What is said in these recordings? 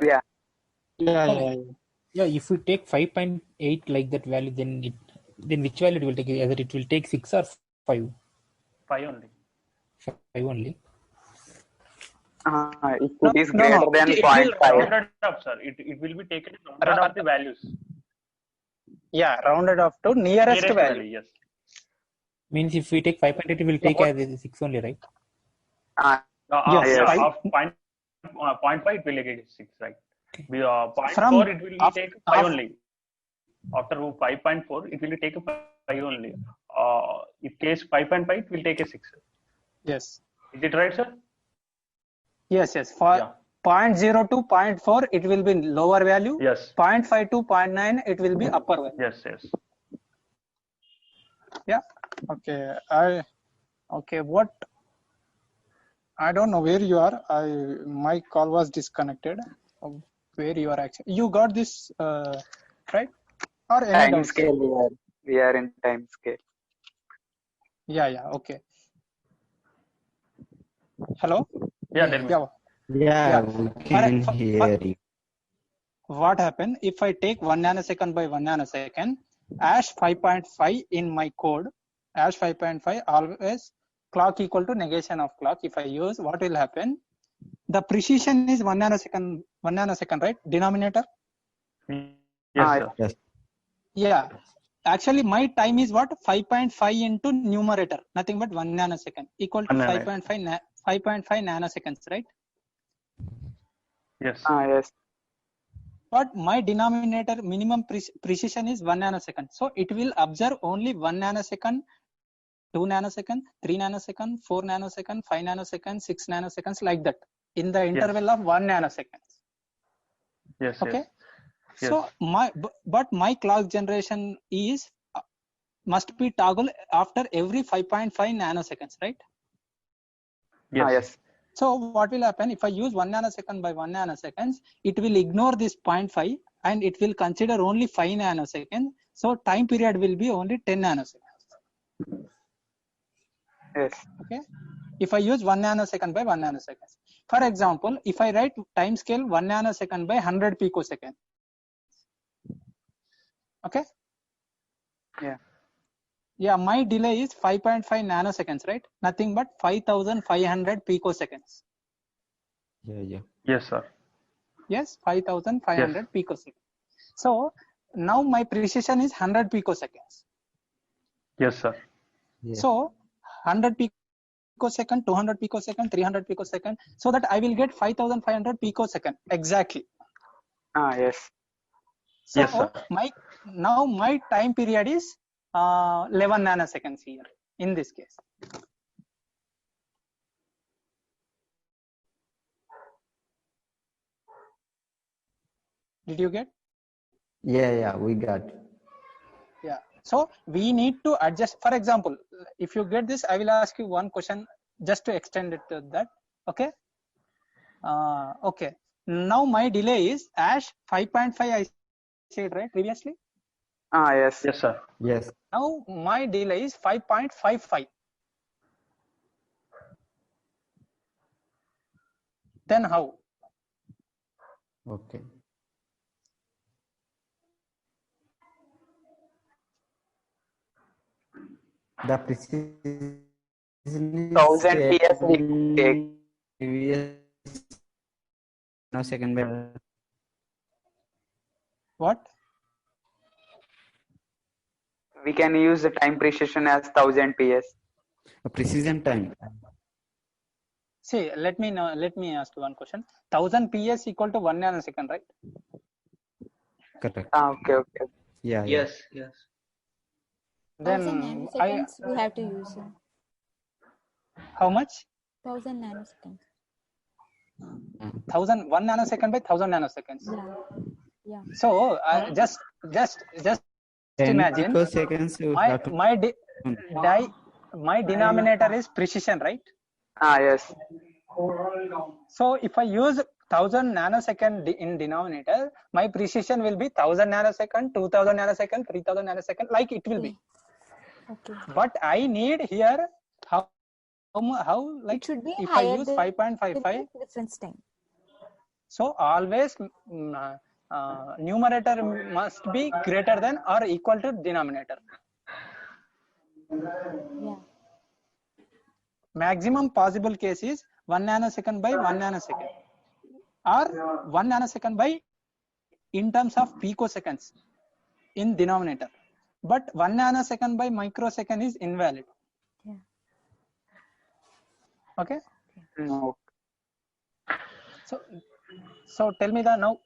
Yeah. Yeah. If we take 5.8 like that value, then which value it will take? Either it will take 6 or 5. 5 only. 5 only. If it is greater No. than It will 0.5. rounded up, sir. It will be taken rounded up the values. Yeah, rounded off to nearest value. Yes. Means if we take 5.8, it will take as 6 only, right? Yes, Yes. Of 0.5, it will take 6, right? 0.4, From it will take 5 only. After 5.4, it will take a 5 only. If case 5.5, it will take a 6. Yes. Is it right, sir? Yes. For Yeah. 0.0 to 0.4, it will be lower value. Yes. 0.5 to 0.9, it will be upper value. Yes. Yeah. Okay. What? I don't know where you are. My call was disconnected. Where you are actually? You got this right? Or any Time doubts? scale. We are in time scale. Yeah. Okay. Hello. Yeah. Yeah, we can hear you. What happened if I take 1 nanosecond by 1 nanosecond, hash 5.5 in my code, hash 5.5 always clock equal to negation of clock. If I use, what will happen? The precision is 1 nanosecond, right? Denominator? Yes, sir. Yes. Yeah. Actually, my time is what? 5.5 into numerator, nothing but 1 nanosecond, equal to 5.5 nanoseconds, right? Yes. Yes. But my denominator minimum precision is 1 nanosecond. So it will observe only 1 nanosecond, 2 nanosecond, 3 nanosecond, 4 nanosecond, 5 nanosecond, 6 nanoseconds, like that, in the interval of 1 nanosecond. Yes. Okay. Yes. So my clock generation is must be toggle after every 5.5 nanoseconds, right? Yes. So what will happen if I use 1 nanosecond by 1 nanoseconds? It will ignore this 0.5 and it will consider only 5 nanoseconds. So time period will be only 10 nanoseconds. Yes. Okay. If I use 1 nanosecond by 1 nanosecond. For example, if I write time scale 1 nanosecond by 100 picoseconds. Okay. Yeah, my delay is 5.5 nanoseconds, right? Nothing but 5,500 picoseconds. Yeah. Yes, sir. Yes, 5,500 picoseconds. So now my precision is 100 picoseconds. Yes, sir. Yeah. So 100 picosecond, 200 picosecond, 300 picosecond, so that I will get 5,500 picosecond exactly. Yes. So Yes, sir. my time period is 11 nanoseconds here in this case. Did you get? Yeah, we got. Yeah. So we need to adjust. For example, if you get this, I will ask you one question just to extend it to that. Okay. Okay. Now my delay is hash 5.5. I said right previously. Yes. Yes, sir. Yes. Now my delay is 5.55. Then how? Okay. The precision is 1000 PS we take. No second by. What? We can use the time precision as 1000 PS. A precision time. See, let me ask you one question. 1000 PS equal to 1 nanosecond, right? Correct. Okay. Yeah. Yes. Then 1000 nanoseconds we have to use. How much? 1000 nanoseconds. 1 nanosecond by 1000 nanoseconds. Yeah. So just 10 imagine. picoseconds. My denominator is precision, right? Yes. So if I use 1000 nanosecond in denominator, my precision will be 1000 nanosecond, 2000 nanosecond, 3000 nanosecond, like it will be. Okay. But I need here how like it should be if I higher use 5.55 difference time. So always numerator must be greater than or equal to denominator. Yeah. Maximum possible case is 1 nanosecond by 1 nanosecond, or 1 nanosecond by in terms of picoseconds in denominator. But 1 nanosecond by microsecond is invalid. Yeah. Okay. No. So tell me that now.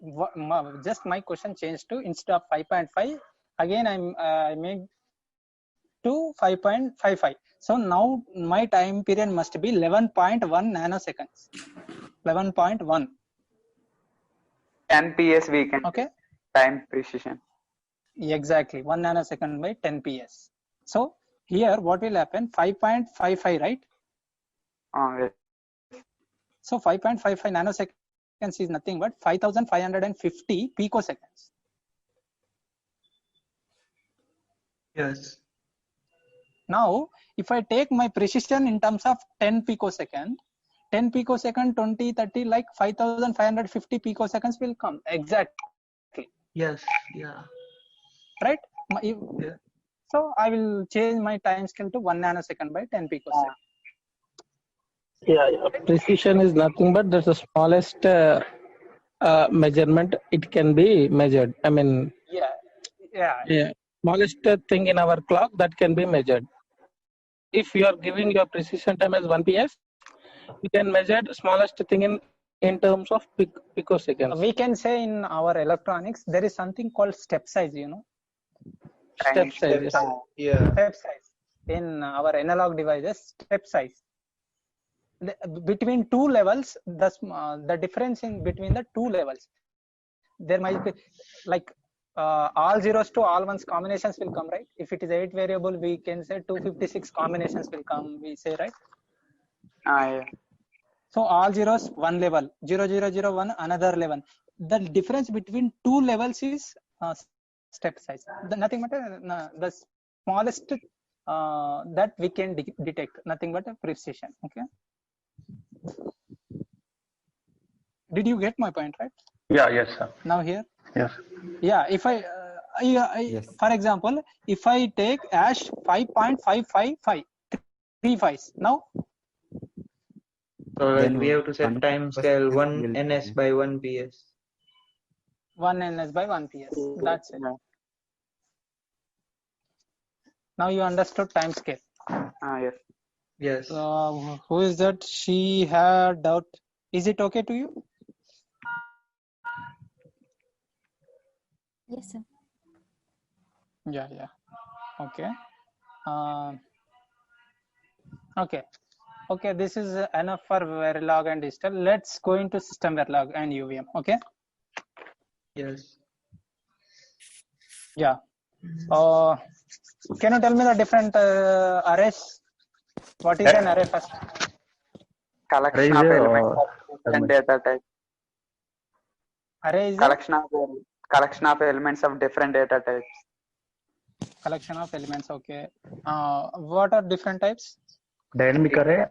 Just my question changed to, instead of 5.5, again I made to 5.55. So now my time period must be 11.1 nanoseconds. 11.1. 10 ps we can. Okay. Time precision. Exactly. 1 nanosecond by 10 ps. So here what will happen? 5.55, right? Yes. So 5.55 nanoseconds is nothing but 5550 picoseconds. Yes. Now, if I take my precision in terms of 10 picosecond, 10 picosecond, 20, 30, like 5550 picoseconds will come. Exactly. Yes. Yeah. Right? Yeah. So I will change my time scale to 1 nanosecond by 10 picosecond. Yeah, precision is nothing but that's the smallest measurement it can be measured. I mean, Yeah. smallest thing in our clock that can be measured. If you are giving your precision time as 1 ps, you can measure the smallest thing in terms of picoseconds. We can say in our electronics there is something called step size, you know. Step size. Yeah. Step size. In our analog devices, step size. Between two levels, the difference in between the two levels, there might be like all zeros to all ones combinations will come, right? If it is 8 variable, we can say 256 combinations will come, we say, right? Yeah. So all zeros one level, 0001 another level. The difference between two levels is step size. Nothing but the smallest that we can detect, nothing but a precision. Okay. Did you get my point, right? Yeah, yes, sir. Now here. Yes. Yeah, if I Yes. for example, if I take hash 5.555, 3 5s now. So Then we have to set one time scale percent 1 will ns be- by 1 ps. 1 ns by 1 ps. That's it. Now you understood time scale. Yes. Yes. Who is that? She had doubt. Is it okay to you? Yes, sir. Yeah. Okay. Okay. This is enough for Verilog and digital. Let's go into system Verilog and UVM. Okay. Yes. Yeah. Can you tell me the different arrays? What is an array first? Collection of elements of different data types. Array is a Collection of elements of different data types. collection of elements. Okay. What are different types? Dynamic array,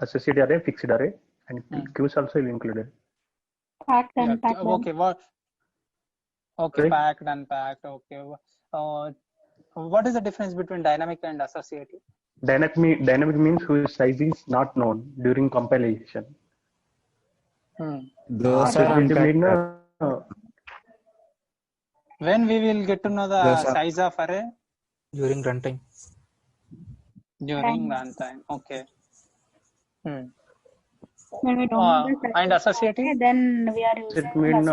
associative array, fixed array, and queues also will included. Packed Yeah. and packed. Okay. What? Okay. Sorry? Packed and packed. Okay. What is the difference between dynamic and associative? Dynamic means whose size is not known during compilation. Those are Associative mean unpacked. When we will get to know the Those are- size of array? During runtime. During runtime. Okay. When we don't know the size And of associative? array, then we are using It mean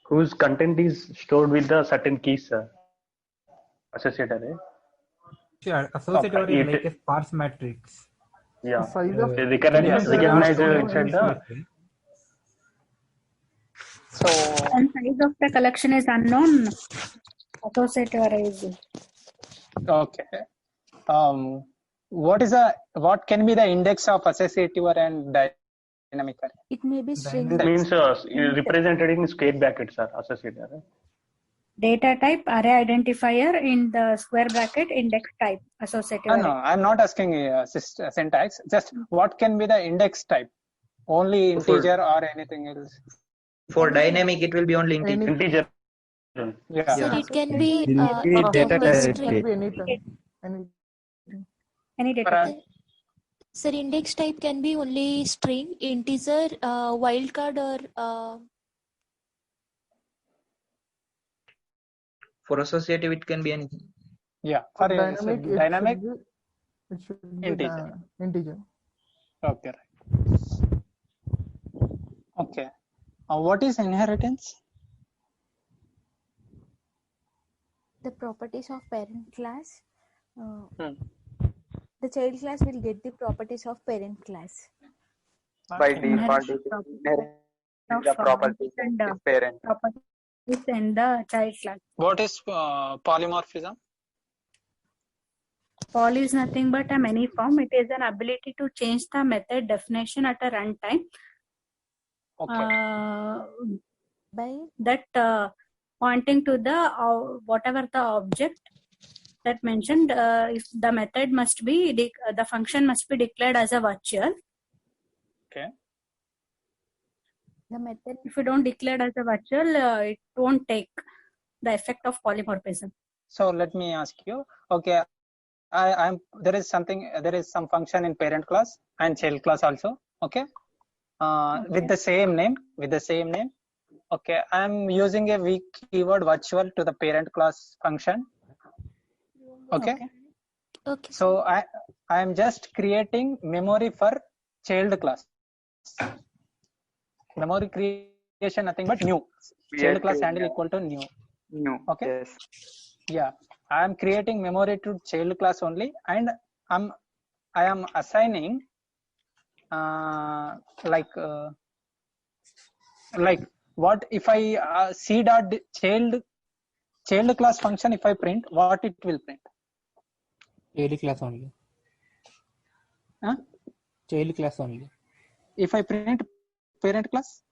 whose content is stored with the certain keys. Associative array. Sure. Associative array is it- like a sparse matrix. Yeah. Size of Recognize inside the. So and size of the collection is unknown. Associative array is okay. What can be the index of associative array and dynamic array? It may be string. Means represented in square brackets are associated array. data type, array identifier in the square bracket, index type, associative No, array. I'm not asking syntax. Just what can be the index type? Only For integer or anything else? for dynamic, it will be only integer. Integer. Yeah. Sir, it can be Any data index type. string. Any data For- type. Sir, index type can be only string, integer, wildcard, or For associative, it can be anything. Yeah. For dynamic, dynamic, it should be integer. integer. Okay. Right. Okay. What is inheritance? the properties of parent class. Hmm. The child class will get the properties of parent class. By Okay. default, it is inherit the properties of and the parent. properties in the child class. What is polymorphism? Poly is nothing but a many form. It is an ability to change the method definition at a runtime. Okay. By That pointing to the whatever the object that mentioned, if the method must be the function must be declared as a virtual. Okay. the method, If you don't declare as a virtual, it won't take the effect of polymorphism. So let me ask you. Okay. There is some function in parent class and child class also. Okay. With the same name. Okay. I'm using a weak keyword virtual to the parent class function. Okay. okay. So I am just creating memory for child class. Memory creation nothing but new. Child class handle equal to new. New. Okay. Yes. Yeah, I am creating memory to child class only, and I am assigning like what if I c dot child class function, if I print, what it will print? Child class only. Huh? Child class only. If I print parent class,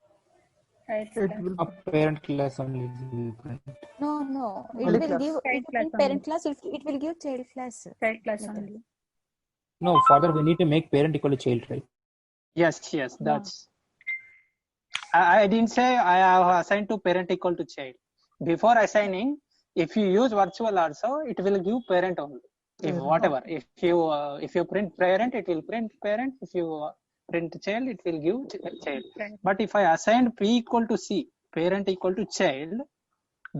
It will Parent class only. It will print. No. It Only will class. give Child class parent class. It will give child class. Child class method. only. No, further we need to make parent equal to child, right? yes, that's. I didn't say I have assigned to parent equal to child. Before assigning, if you use virtual also, it will give parent only. If whatever, if you print parent, it will print parent. If you print child, it will give child. But if I assigned p equal to c, parent equal to child,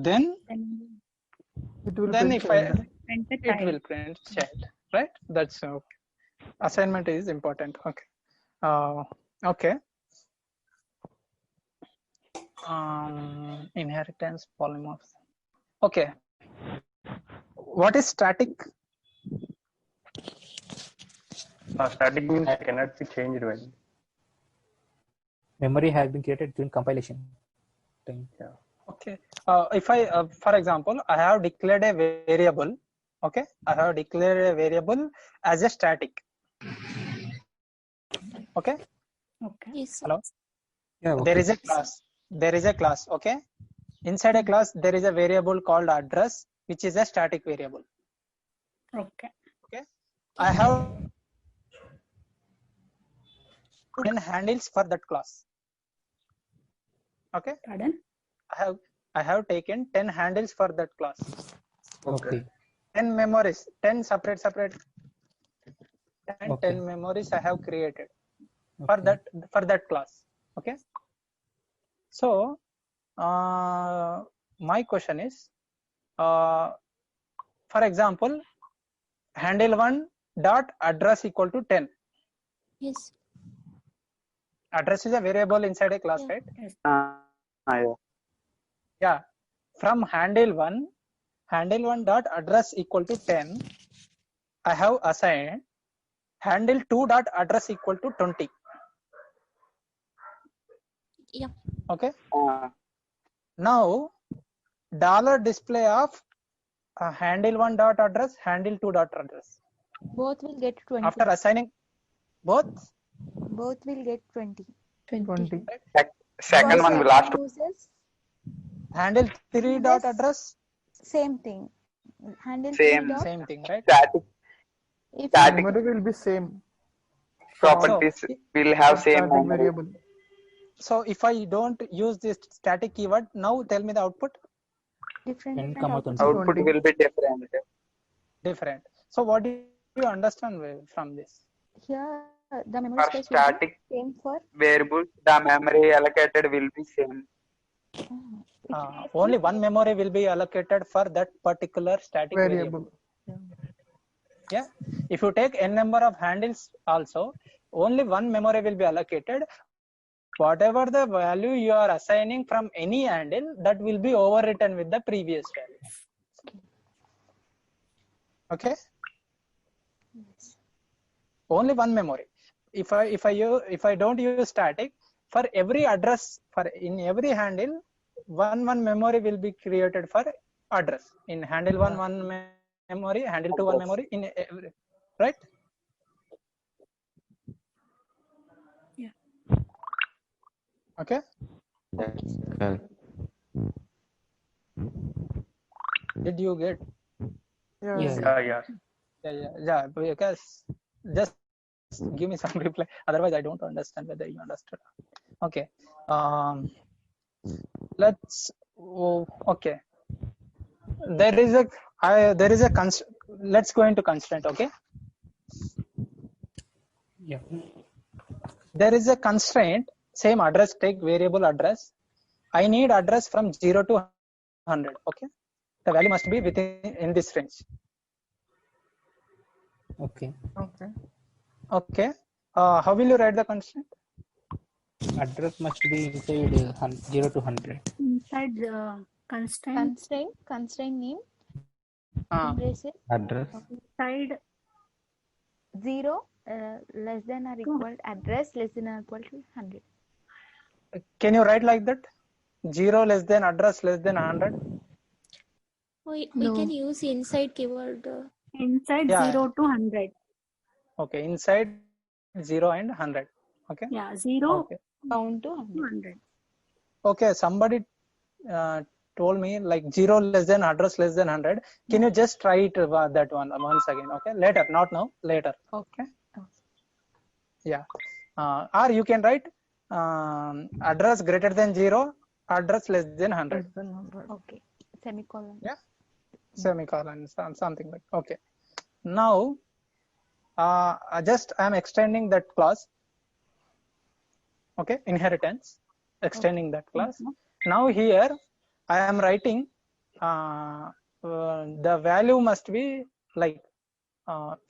then it will then print if child. it will print child, right? That's okay. Assignment is important. Okay. Okay. Inheritance, polymorphism. Okay. What is static? Static means cannot be changed when. Memory has been created during compilation time. Yeah. Okay. If I, for example, I have declared a variable. Okay. I have declared a variable as a static. Okay. Okay. Yes. Hello. Yeah. Okay. There is a class. Okay. Inside a class, there is a variable called address, which is a static variable. Okay. Okay. I have 10 handles for that class. Okay. Pardon? I have taken 10 handles for that class. Okay. 10 memories, 10 separate and Okay. 10 memories I have created Okay. for that class. Okay. So my question is, for example, handle 1 dot address equal to 10. Yes. Address is a variable inside a class, Yeah. right? Yeah. Yeah. From handle 1 dot address equal to 10, I have assigned handle 2 dot address equal to 20. Yeah. Okay. Now dollar display of handle 1 dot address, handle 2 dot address. Both will get 20. After assigning both, Both will get 20. 20. Second one will last. Uses handle 3 dot address, same thing. Handle Same. 3 dot. same thing, right? Static. If Static. Memory will be same. properties will have For same static memory. variable. So if I don't use this static keyword, now tell me the output. Different 10, outputs. 20. Output will be different. Different. So what do you understand from this? Here, the memory For space will be static same for variables, the memory allocated will be same. Only one memory will be allocated for that particular static variable. Yeah. If you take n number of handles also, only one memory will be allocated. Whatever the value you are assigning from any handle, that will be overwritten with the previous value. Okay. Only one memory. If I don't use static, for every address in every handle, one memory will be created for address. In handle one memory, handle 2 one memory, in every, right? Yeah. Okay. Did you get? Yeah. Yeah. Because just give me some reply. Otherwise, I don't understand whether you understood. Okay. Okay. There is a let's go into constraint. Okay. Yeah. There is a constraint. Same address. Take variable address. I need address from 0 to 100. Okay. The value must be in this range. Okay. Okay. How will you write the constraint? Address must be inside 0 to 100. Inside constraint name. Address. Inside 0 less than or equal address less than or equal to 100. Can you write like that? 0 less than address less than 100. We can use inside keyword. Inside 0 to 100. Okay, inside 0 and 100. Okay. Yeah, 0 down to 100. Okay, somebody told me like 0 less than address less than 100. Can you just try it that one once again? Okay, later, not now, later. Okay. Yeah. Or you can write address greater than 0, address less than 100. Okay. Semicolon. Yeah. Semicolon, something like. Okay. Now, I am extending that clause. Okay, inheritance, extending that class. Now here I am writing the value must be like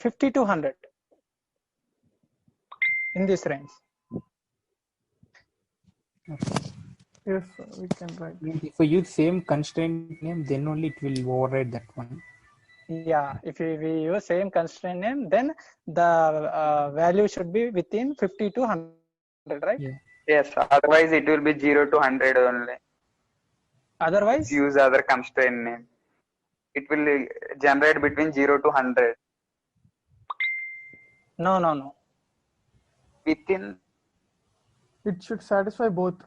50 to 100 in this range. Yes, we can write. If we use same constraint name, then only it will override that one. Yeah, if we use same constraint name, then the value should be within 50 to 100, right? Yeah. Yes, otherwise it will be 0 to 100 only. Otherwise? Use other constraint name. It will generate between 0 to 100. No. Within. It should satisfy both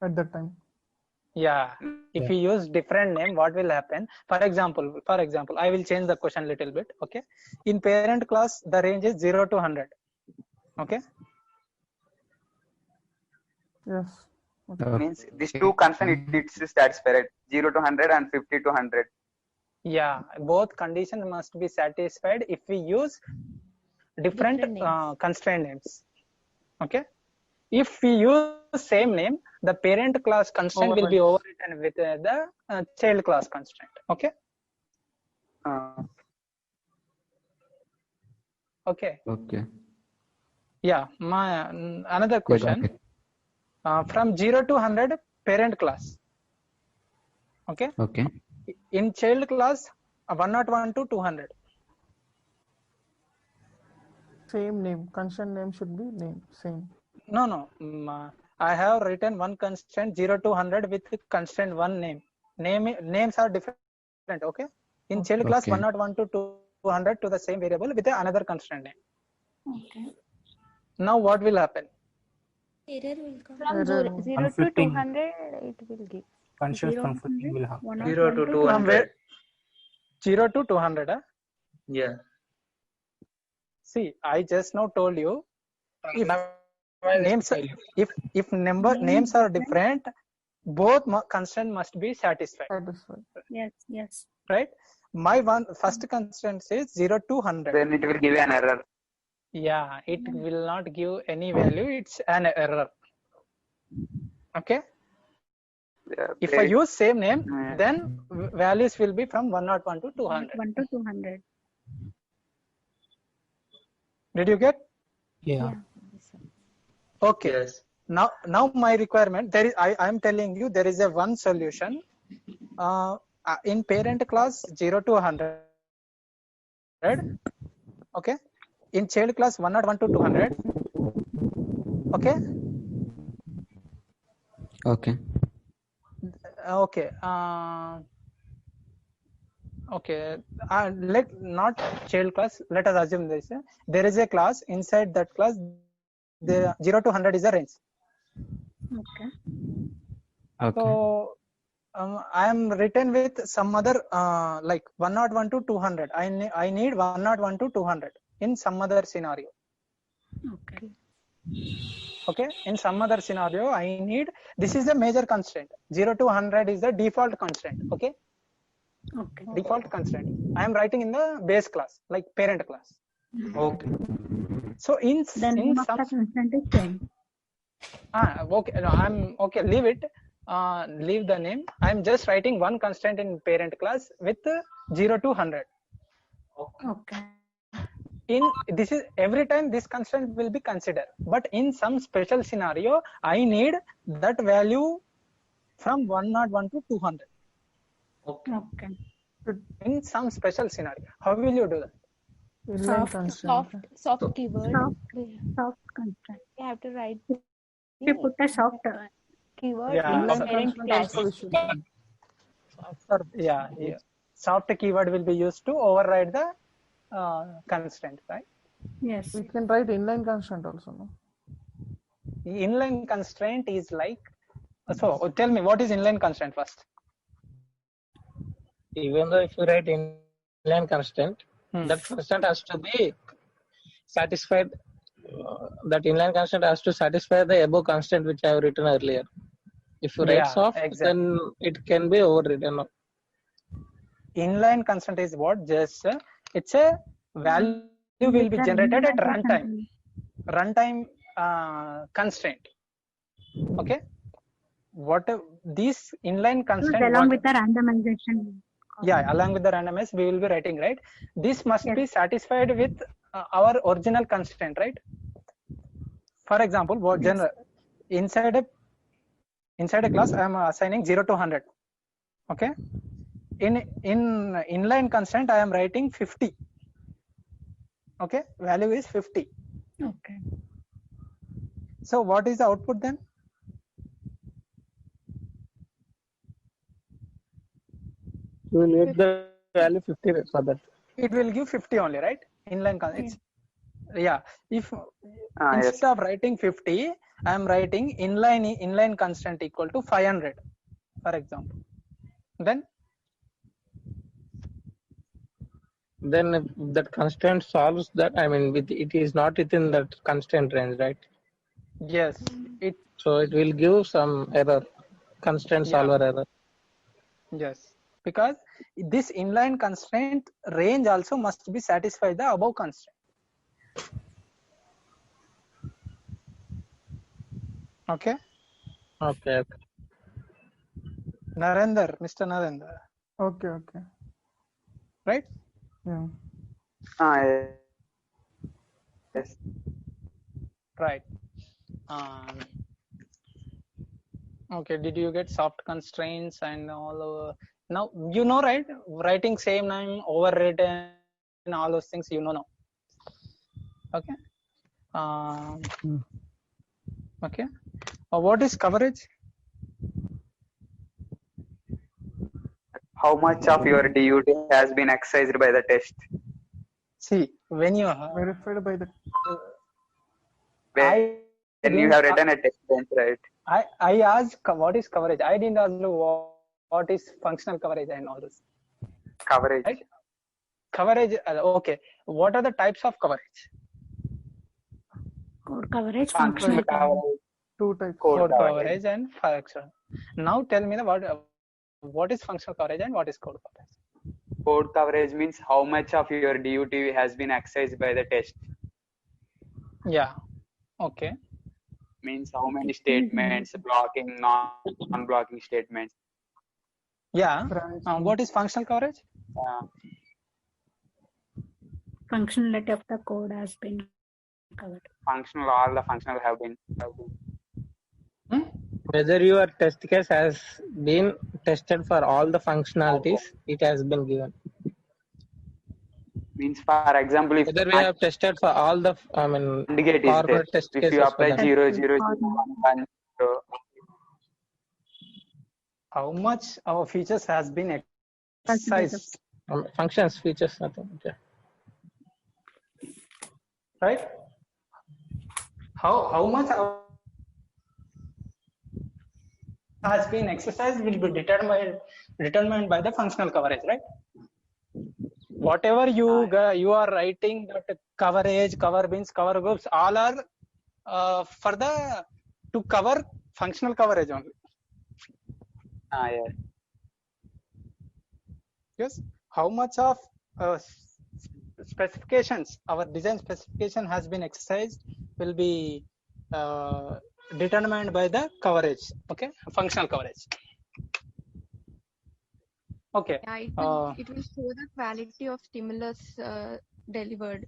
at that time. Yeah. If you use different name, what will happen? For example, I will change the question a little bit. Okay. In parent class, the range is 0 to 100. Okay. Yes. Okay. Means these two constraints it's satisfied, 0 to 100 and 50 to 100. Yeah, both conditions must be satisfied if we use different constraint names. Okay. If we use same name, the parent class constraint will be overwritten with the child class constraint. Okay. Okay. Okay. Yeah. Another question. From 0 to 100, parent class. Okay. Okay. In child class, 101 to 200. Same name. Constraint name should be same. No. I have written one constraint 0 to 100 with constraint one name. Names are different. Okay. In child class, 101 to 200 to the same variable with another constraint name. Okay. Now what will happen? Error will come. From 0 to 200, it will give. Constraint conflicting will happen. 0 to 200. 0 to 200. Yeah. See, I just now told you if Randomized names value. if names are different, both constraint must be satisfied, Satisfied. Yes. right? My first constraint says 0 to 100. Then it will give an error. Yeah, it will not give any value. It's an error. Okay. Yeah, If I use same name, Yeah. then values will be from 101 to 200. 1 to 200. Did you get? Yeah. Okay. Yes. Now my requirement, there is I am telling you there is a one solution. In parent class 0 to 100. Okay. In child class 101 to 200. Okay. Okay. Okay. Okay. Let not child class. Let us assume this. There is a class. Inside that class, the 0 to 100 is a range. Okay. Okay. So I am written with some other like 101 to 200. I need 101 to 200 in some other scenario. Okay. Okay. In some other scenario, I need, this is the major constraint. 0 to 100 is the default constraint. Okay. Okay. Default constraint. I am writing in the base class, like parent class. Okay. So in The name of some the constraint is same. okay. No, I'm okay. Leave it. Leave the name. I'm just writing one constraint in parent class with 0 to 100. Okay. In this is every time this constraint will be considered, but in some special scenario, I need that value from 101 to 200. Okay. In some special scenario, how will you do that? Inline constraint. Soft keyword. Soft constraint. You have to write You put a soft keyword Yeah. in Inline parent constraint class. also we should do. Yeah. Soft keyword will be used to override the constraint, right? Yes. We can write inline constraint also, no? Inline constraint is like, so tell me what is inline constraint first. Even though if you write inline constraint, that constraint has to be satisfied. That inline constraint has to satisfy the above constraint which I have written earlier. If you write soft, then it can be overridden. Inline constraint is what? Just it's a value will be generated at runtime. Runtime constraint. Okay. What this inline constraint along with the randomization. Yeah, along with the randomized, we will be writing, right? This must be satisfied with our original constraint, right? For example, what general inside a class, I am assigning 0 to 100. Okay. In inline constraint, I am writing 50. Okay, value is 50. Okay. So what is the output then? You will get the value 50 for that. It will give 50 only, right? Inline constraint. Yeah. If yes. instead of writing 50, I am writing inline constraint equal to 500, for example. Then if that constraint solves that, I mean, it is not within that constraint range, right? yes, So it will give some error, constraint solver error. Yes, because this inline constraint range also must be satisfied the above constraint. Okay. Okay. Narendra, Mr. Narendra. Okay. Right? Yeah. Yes. Right. Okay, did you get soft constraints and all? Now, you know, right? Writing same name, overwritten, and all those things, you know now. Okay. Okay. What is coverage? How much of your DUT has been exercised by the test? See, when you verified by the When you have written a test bench, right? I asked what is coverage. I didn't ask what is functional coverage and all this. Coverage. Right? Coverage. Okay. What are the types of coverage? Code coverage, Functional functional coverage. coverage, Two types. code Code coverage. coverage and functional. Now tell me what is functional coverage and what is code coverage. Code coverage means how much of your DUT has been exercised by the test. Yeah. Okay. Means how many statements, blocking, non-blocking statements. Yeah. Branching. What is functional coverage? Functionality of the code has been covered. Functional, all the functional have been. Whether your test case has been tested for all the functionalities, it has been given. Means, for example, if Whether we have tested for all the, AND gate is there, forward test if cases you for apply that. 0, 0, 0, 1, 1, 0, How much our features has been exercised, Functions, features, nothing. Okay. right? How much has been exercised will be determined by the functional coverage, right? Whatever you are writing, that coverage, cover bins, cover groups, all are for the to cover functional coverage only. yes. Yes. How much of specifications, our design specification has been exercised will be determined by the coverage. Okay, functional coverage. Okay. Yeah, it will show the quality of stimulus delivered.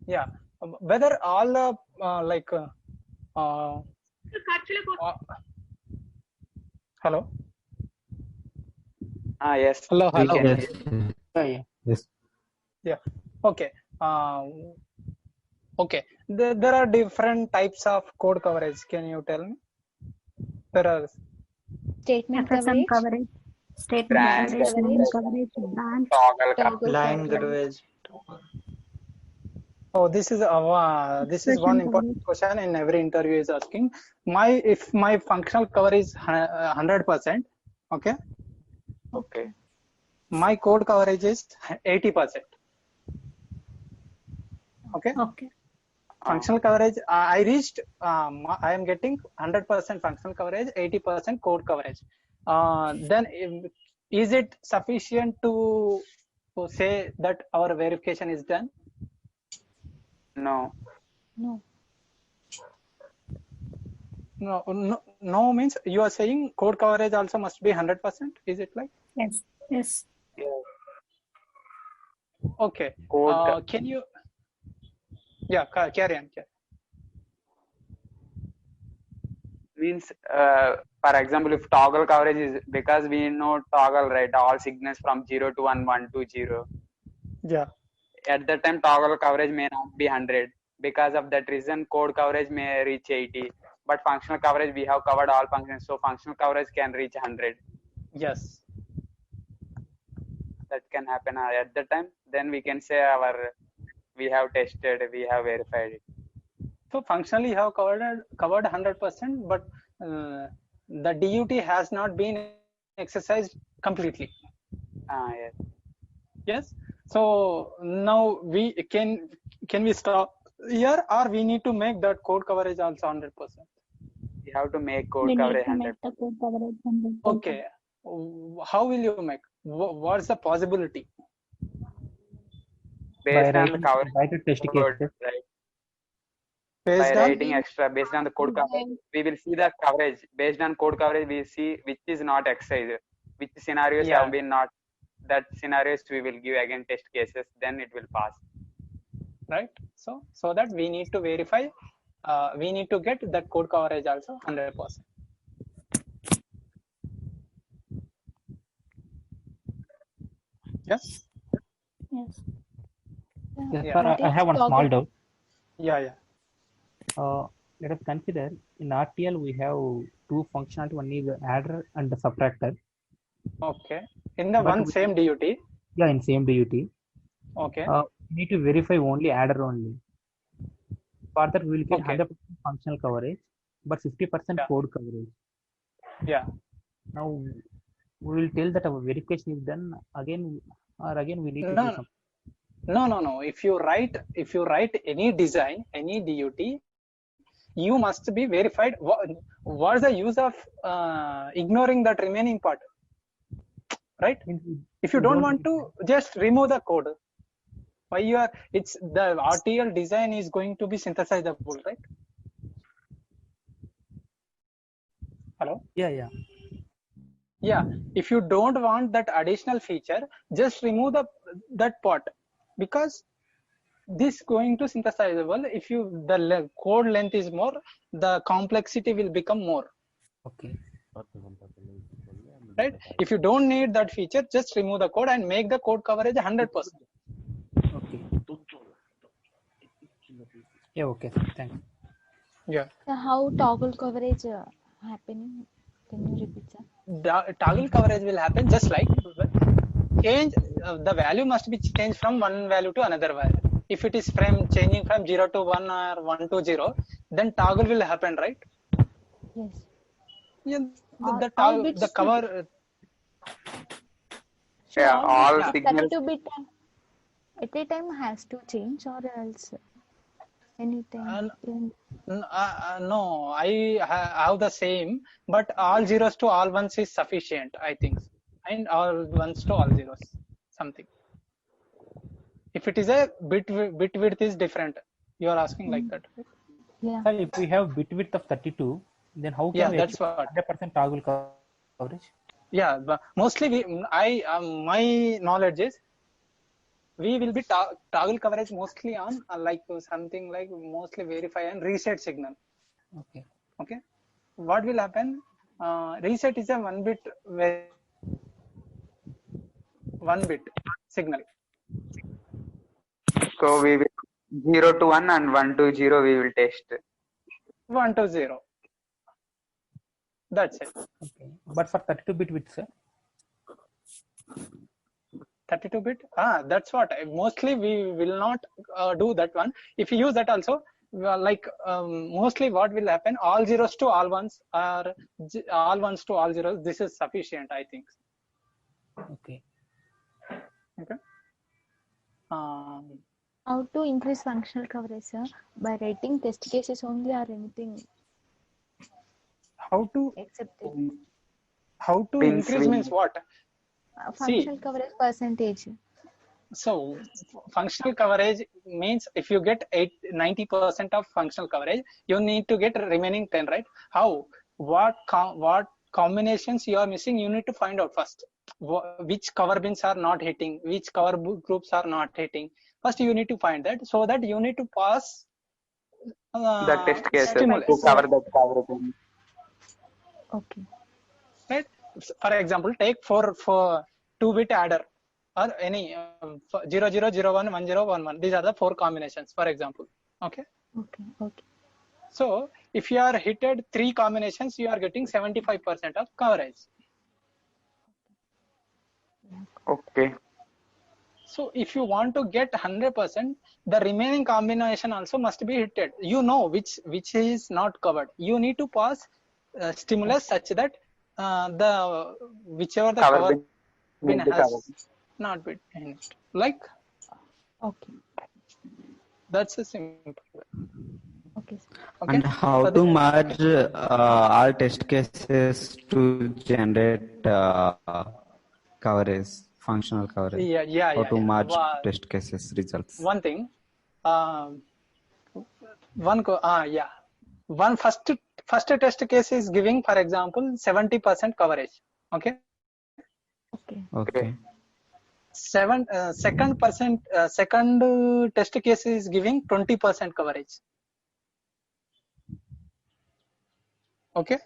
Yeah, whether all hello. Yes. Hello, we hello. can Yes. hear. Yes. Yeah. Okay. Okay. There are different types of code coverage. Can you tell me? There are Statement FSM coverage, coverage, statement Branch coverage, coverage, line coverage, branch. Toggle toggle Line coverage. coverage. Oh, this is one Expression important question in every interview is asking. If my functional cover is 100%, okay, Okay. my code coverage is 80%. Okay. Okay. Functional coverage, I reached. I am getting 100% functional coverage, 80% code coverage. Then, is it sufficient to say that our verification is done? No. No. No means you are saying code coverage also must be 100%. Is it like? Yes. Yes. Okay. Code Can you? Yeah, carry on. means, for example, if toggle coverage is because we know toggle, right? All signals from 0 to 1, 1 to 0. Yeah. At that time, toggle coverage may not be 100. Because of that reason, code coverage may reach 80. But functional coverage, we have covered all functions, so functional coverage can reach 100. Yes. That can happen at that time. Then we can say we have tested, we have verified it. So functionally, you have covered 100%, but the DUT has not been exercised completely. Yes. Yes. So now we can we stop here, or we need to make that code coverage also 100%? We have to make code We need coverage to 100%. make the code coverage 100%. Okay. How will you make? What's the possibility? Based on the coverage, Write test code, cases. right? Based By on writing extra, based on the code coverage, we will see the coverage. Based on code coverage, we see which is not exercised, which scenarios Yeah. have been not. That scenarios we will give again test cases, then it will pass. right. So that we need to verify. We need to get that code coverage also 100%. Yes. Yes. Yes, Yeah. sir, I have one small doubt. Yeah. Let us consider in RTL we have two functionality. One is the adder and the subtractor. Okay. In the But one we- same DUT. Yeah, in same DUT. Okay. We need to verify only adder only. For that, we will get Okay. 100% functional coverage, but 50% Yeah. code coverage. Yeah. Now we will tell that our verification is done again, or again we need to No. do something. No. If you write any design, any DUT, you must be verified. What's the use of ignoring that remaining part, right? If you don't want to, just remove the code. Why you are? It's the RTL design is going to be synthesizable, right? Hello. Yeah. If you don't want that additional feature, just remove that part, because this going to synthesizable. If you code length is more, the complexity will become more. Okay. Right? If you don't need that feature, just remove the code and make the code coverage 100%. Okay. Yeah. Okay. Thanks. Yeah. So how toggle coverage happening? Can you repeat, sir? Toggle coverage will happen just like change. The value must be changed from one value to another value. If it is changing from 0 to 1 or 1 to 0, then toggle will happen, right? Yes. Yeah. The cover. So Yeah, all bits, signals. 32-bit at a time has to change, or else anytime. No, I have the same, but all zeros to all ones is sufficient, I think, and all ones to all zeros, something. If it is a bit width is different, you are asking like that, right? Yeah. Sir, if we have bit width of 32, then how can we that's achieve what 100% toggle coverage? Yeah, but mostly my knowledge is we will be toggle coverage mostly on like something like mostly verify and reset signal. Okay. What will happen? Reset is a one bit signal. So we will 0 to 1 and 1 to 0 we will test. 1 to 0. That's it. Okay. But for 32-bit width, sir? 32-bit? That's what. Mostly we will not do that one. If you use that also, mostly what will happen, all zeros to all ones or all ones to all zeros, this is sufficient, I think. Okay. How to increase functional coverage, sir? By writing test cases only, or anything? How to increase means what? Functional coverage percentage. So functional coverage means if you get 90% of functional coverage, you need to get remaining 10, right? How? What combinations you are missing, you need to find out first. Which cover bins are not hitting, which cover groups are not hitting. First you need to find that, so that you need to pass the test cases stimulus to cover that coverage. Okay. Right? For example, take for 2-bit adder or any 0 0 0 1 1 0 1 1. These are the 4 combinations, for example. Okay. So if you are hitted 3 combinations, you are getting 75% of coverage. Okay. So if you want to get 100%, the remaining combination also must be hitted. You know which is not covered. You need to pass stimulus such that the whichever the cover bin has not been in it. Like. Okay. That's a simple. Okay. And how to merge all test cases to generate coverage, functional coverage? How to merge test cases results? One thing. One first test case is giving, for example, 70% coverage. Okay. Second test case is giving 20% coverage. Okay.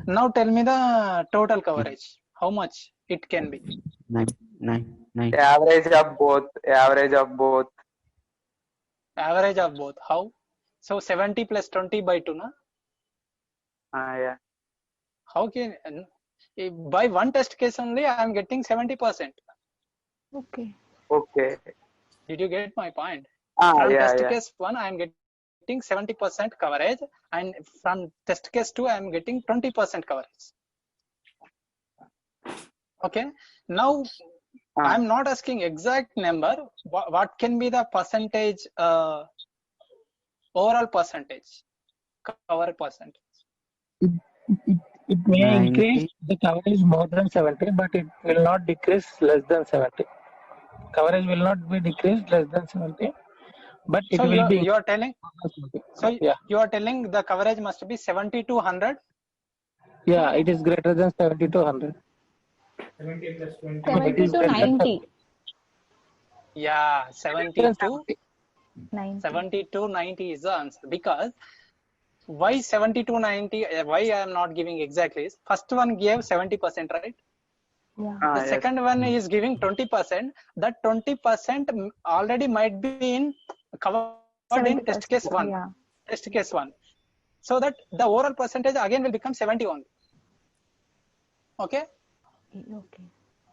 Now tell me the total coverage. How much it can be? 9. Average of both. Average of both. How? So 70 plus 20 by 2, na? Yeah. How can by one test case only I am getting 70%? Okay. Did you get my point? From test case 1 I am getting 70% coverage, and from test case 2 I am getting 20% coverage. Okay. Now I'm not asking exact number. What can be the percentage, overall percentage, cover percentage? It may 90. increase the coverage more than 70, but it will not decrease less than 70. Coverage will not be decreased less than 70, but it So will be. you are telling. So yeah, you are telling the coverage must be 70 to 100. yeah, it is greater than 70 to 100. 70 plus 20. 70 to 90. Yeah, 70 to 90. 70 to 90 is the answer. Because why 70 to 90? Why I am not giving exactly? First one gave 70%, right? Yeah. The second one is giving 20%. That 20% already might be covered in test case 1. Yeah. Test case 1. So that the overall percentage again will become 70 only. Okay? Okay.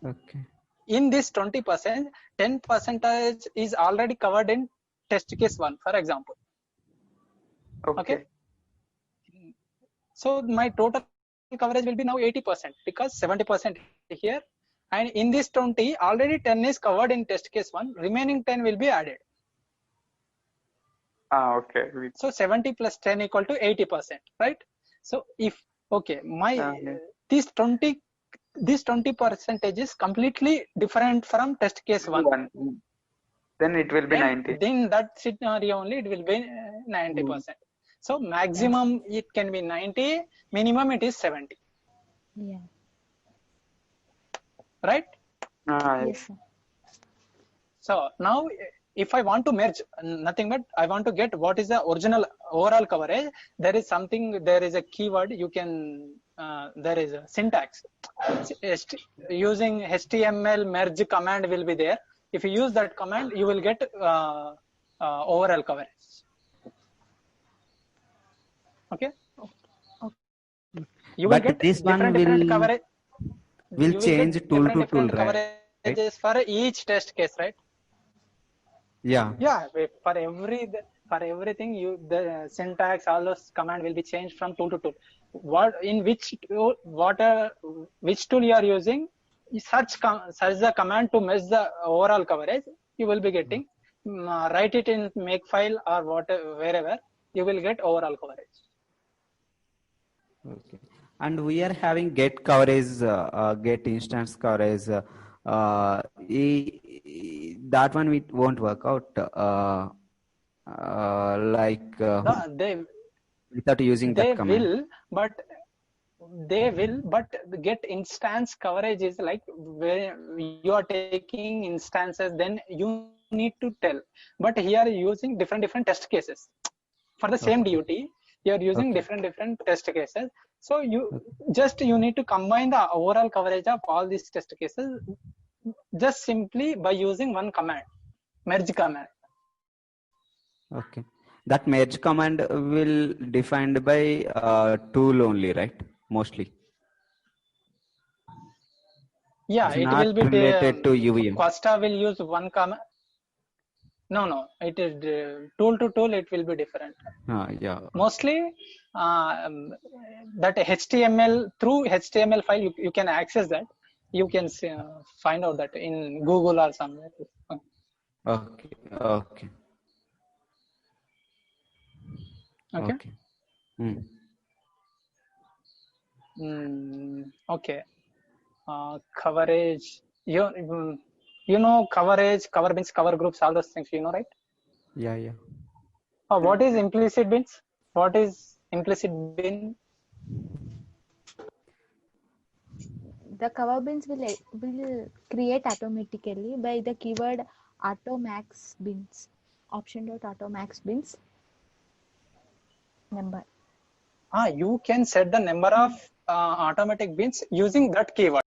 Okay. In this 20%, 10% is already covered in test case 1, for example. Okay? So my total coverage will be now 80% because 70% here. And in this 20, already 10 is covered in test case 1. Remaining 10 will be added. Okay. So 70 plus 10 equal to 80%, right? So if, okay, this 20 percentage is completely different from test case 1. Then it will be 90. Then that scenario only it will be 90%. So maximum it can be 90, minimum it is 70. Yeah. Right? Yes, sir. So now if I want to merge, nothing but I want to get what is the original overall coverage. There is something, there is a keyword you can, there is a syntax. Using HTML merge command will be there. If you use that command, you will get overall coverage. Okay? You will get this one different coverage. will change tool to tool, right? Coverages for each test case, right? Yeah. Yeah, for everything the syntax, all those command will be changed from tool to tool. Which tool you are using, search the command to measure the overall coverage, you will be getting. Write it in Makefile or wherever, you will get overall coverage. Okay. And we are having get coverage, get instance coverage. That one it won't work out. Without using that command. They will, but get instance coverage is like where you are taking instances, then you need to tell. But here using different test cases for the same DUT. You are using different test cases. So you need to combine the overall coverage of all these test cases just simply by using one command, merge command. Okay. That merge command will defined by tool only, right? Mostly. Yeah, it's it not will be related to UVM. Quasta will use one command. No, it is tool to tool. It will be different. Yeah. Mostly, that HTML through HTML file you can access that. You can find out that in Google or somewhere. Okay. Okay. Coverage. You know coverage, cover bins, cover groups, all those things. You know, right? Yeah. What is implicit bins? What is implicit bin? The cover bins will create automatically by the keyword automax bins. Option.automax bins number. You can set the number of automatic bins using that keyword.